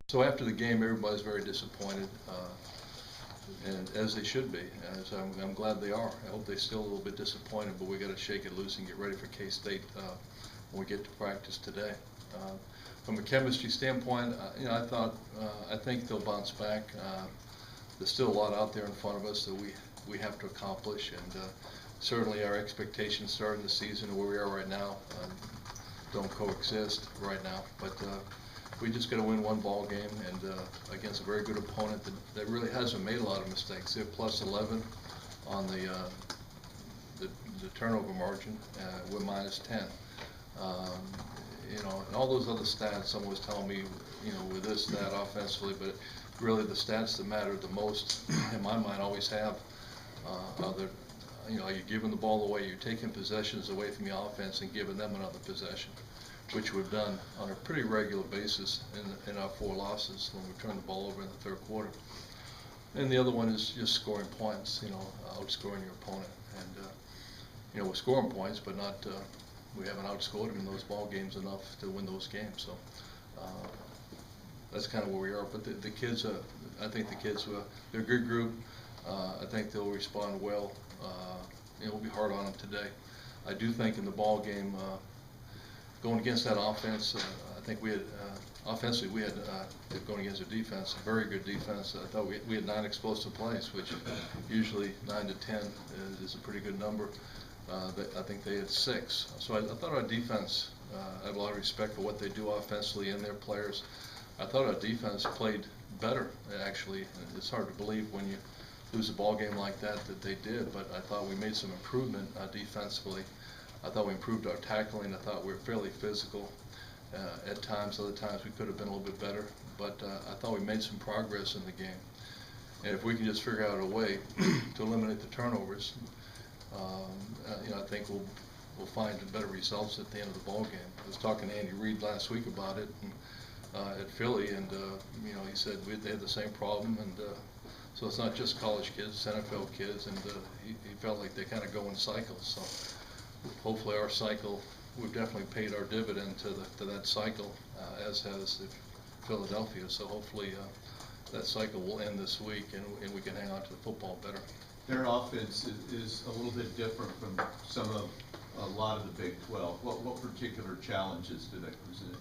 So after the game, everybody's very disappointed, and as they should be. As I'm glad they are. I hope they're still a little bit disappointed, but we got to shake it loose and get ready for K-State when we get to practice today. From a chemistry standpoint, I think they'll bounce back. There's still a lot out there in front of us that we have to accomplish, and certainly our expectations starting the season and where we are right now don't coexist right now. But we just got to win one ball game, and against a very good opponent that really hasn't made a lot of mistakes. They're plus 11 on the turnover margin. We're minus 10. You know, and all those other stats, someone was telling me, you know, with this stat offensively, but really the stats that matter the most in my mind always have other. You know, you're giving the ball away, you're taking possessions away from the offense and giving them another possession, which we've done on a pretty regular basis in our 4 losses when we turned the ball over in the third quarter. And the other one is just scoring points, you know, outscoring your opponent. And, you know, we're scoring points, but not, we haven't outscored them in those ball games enough to win those games. So that's kind of where we are. But the kids, I think the kids, they're a good group. I think they'll respond well. It'll be hard on them today. I do think in the ball game, going against that offense, I think we had, offensively, we had, going against a defense, a very good defense. I thought we had 9 explosive plays, which usually 9 to 10 is a pretty good number. I think they had 6. So I thought our defense, I have a lot of respect for what they do offensively and their players. I thought our defense played better, actually. It's hard to believe when you lose a ball game like that they did, but I thought we made some improvement defensively. I thought we improved our tackling. I thought we were fairly physical at times. Other times we could have been a little bit better, but I thought we made some progress in the game. And if we can just figure out a way to eliminate the turnovers, you know, I think we'll find better results at the end of the ball game. I was talking to Andy Reid last week about it at Philly, and you know, he said they had the same problem, and so it's not just college kids, it's NFL kids, and he felt like they kind of go in cycles. So hopefully our cycle, we've definitely paid our dividend to that cycle, as has Philadelphia. So hopefully that cycle will end this week, and we can hang on to the football better. Their offense is a little bit different from a lot of the Big 12. What particular challenges do they present?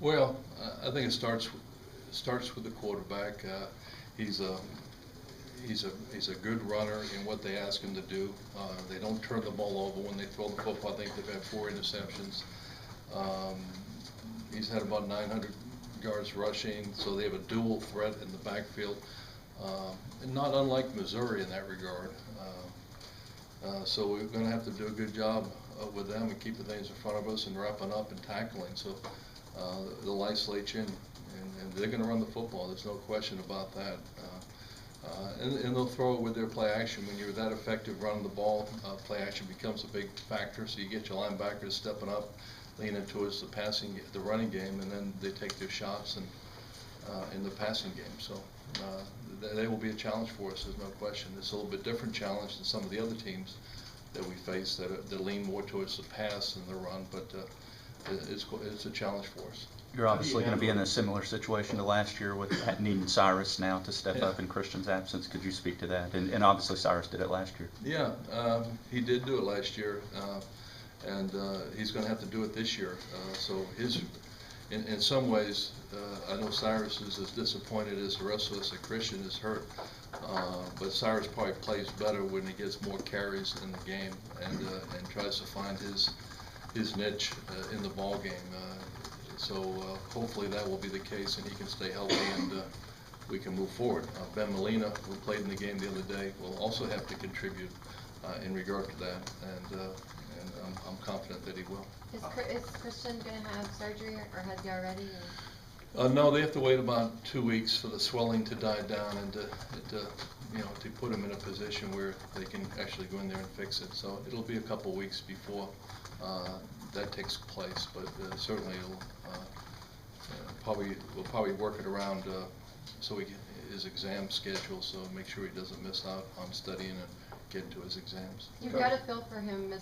Well, I think it starts with the quarterback. He's a good runner in what they ask him to do. They don't turn the ball over when they throw the football. I think they've had 4 interceptions. He's had about 900 yards rushing, so they have a dual threat in the backfield. And not unlike Missouri in that regard. So we're going to have to do a good job with them and keeping things in front of us and wrapping up and tackling. So they'll isolate you, and they're going to run the football. There's no question about that. And they'll throw it with their play action. When you're that effective running the ball, play action becomes a big factor. So you get your linebackers stepping up, leaning towards the running game, and then they take their shots in the passing game. So they will be a challenge for us, there's no question. It's a little bit different challenge than some of the other teams that we face that lean more towards the pass than the run, but it's a challenge for us. You're obviously going to be in a similar situation to last year with needing Cyrus now to step up in Christian's absence. Could you speak to that? And obviously Cyrus did it last year. Yeah, he did do it last year, and he's going to have to do it this year. So in some ways, I know Cyrus is as disappointed as the rest of us that Christian is hurt, but Cyrus probably plays better when he gets more carries in the game and tries to find his niche in the ball game. So hopefully that will be the case, and he can stay healthy, and we can move forward. Ben Molina, who played in the game the other day, will also have to contribute in regard to that, and I'm confident that he will. Is Christian going to have surgery, or has he already? No, they have to wait about 2 weeks for the swelling to die down and to put him in a position where they can actually go in there and fix it. So it'll be a couple weeks before that takes place, but certainly we'll probably work it around so his exam schedule, so make sure he doesn't miss out on studying and get into his exams. You've got to feel for him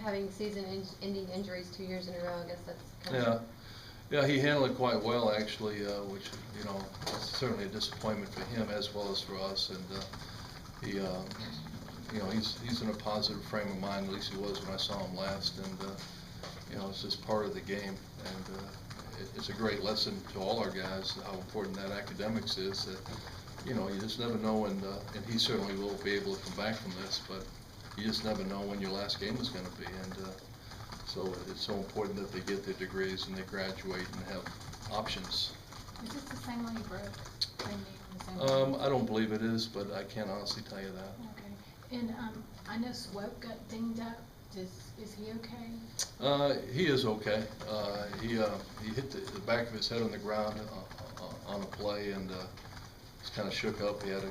having season-ending injuries 2 years in a row. I guess that's kind of Yeah, he handled it quite well, actually, which, you know, is certainly a disappointment for him as well as for us. And he, you know, he's in a positive frame of mind, at least he was when I saw him last. And, you know, it's just part of the game. And it's a great lesson to all our guys how important that academics is. That, you know, you just never know, and he certainly will be able to come back from this, but you just never know when your last game is going to be. And so it's so important that they get their degrees and they graduate and have options. Is this the same one you broke? Same name, the same one? I don't believe it is, but I can't honestly tell you that. Okay. And I know Swope got dinged up. Is he okay? He is okay. He hit the back of his head on the ground on a play, and he's kind of shook up. He had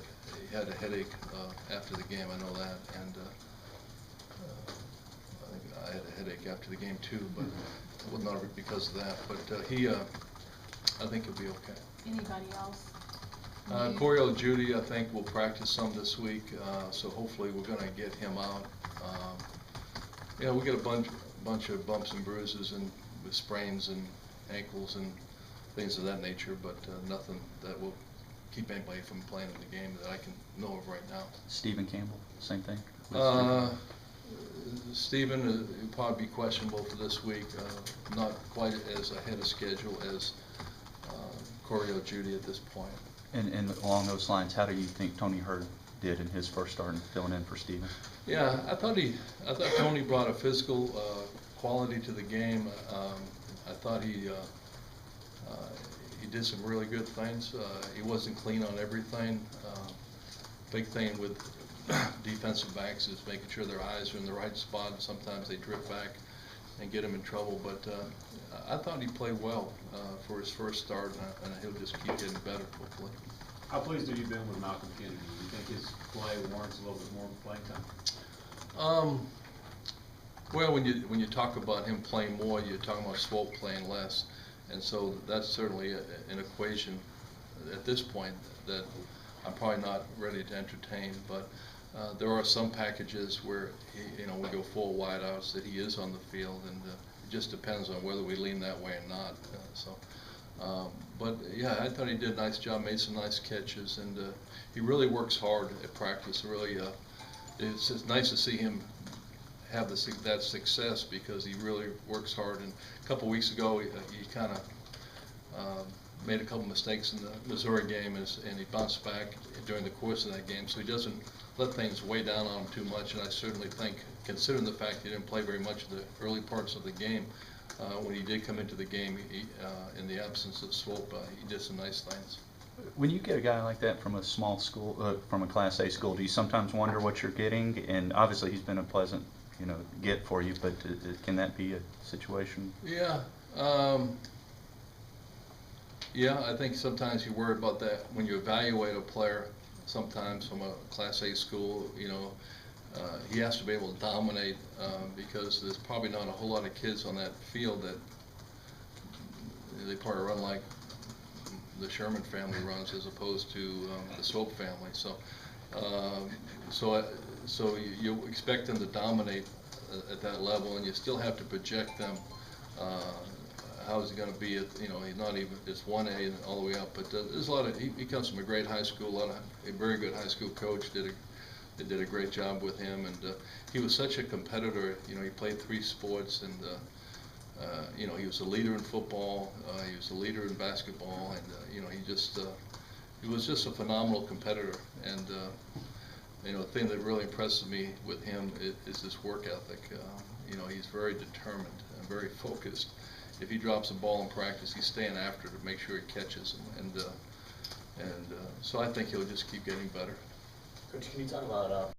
a headache after the game. I know that, and I think I had a headache after the game too, but it was not because of that. But I think he'll be okay. Anybody else? Corio Judy, I think, will practice some this week, so hopefully we're going to get him out. You know, we get a bunch of bumps and bruises and with sprains and ankles and things of that nature, but nothing that will keep anybody from playing in the game that I can know of right now. Stephen Campbell, same thing? Stephen will probably be questionable for this week, not quite as ahead of schedule as Corio Judy at this point. And along those lines, how do you think Tony Hurd did in his first start and filling in for Stephen? Yeah, I thought Tony brought a physical quality to the game. I thought he did some really good things. He wasn't clean on everything. Big thing with defensive backs is making sure their eyes are in the right spot. Sometimes they drift back and get him in trouble. But I thought he played well for his first start, and he'll just keep getting better, hopefully. How pleased have you been with Malcolm Kennedy? Do you think his play warrants a little bit more playing time? Well, when you talk about him playing more, you're talking about Swope playing less, and so that's certainly an equation at this point that I'm probably not ready to entertain. But there are some packages where we go full wideouts that he is on the field, and it just depends on whether we lean that way or not. But yeah, I thought he did a nice job, made some nice catches, and he really works hard at practice. Really, it's just nice to see him have that success because he really works hard. And a couple weeks ago, he kind of made a couple mistakes in the Missouri game, and he bounced back during the course of that game. So he doesn't let things weigh down on him too much. And I certainly think, considering the fact he didn't play very much of the early parts of the game, when he did come into the game, in the absence of Swope, he did some nice things. When you get a guy like that from a small school, from a Class A school, do you sometimes wonder what you're getting? And obviously he's been a pleasant, get for you, but can that be a situation? Yeah. Yeah, I think sometimes you worry about that when you evaluate a player, sometimes from a Class A school, he has to be able to dominate because there's probably not a whole lot of kids on that field that they probably run like the Sherman family runs as opposed to the Swope family. So you expect them to dominate at that level, and you still have to project them. How is he going to be at, he's not even, it's 1A and all the way up, but there's a lot of, he comes from a great high school, a very good high school coach, they did a great job with him, and he was such a competitor. He played 3 sports, and he was a leader in football, he was a leader in basketball, and he was just a phenomenal competitor. And the thing that really impresses me with him is his work ethic. He's very determined and very focused. If he drops a ball in practice, he's staying after to make sure he catches him, and so I think he'll just keep getting better. Coach, can you talk about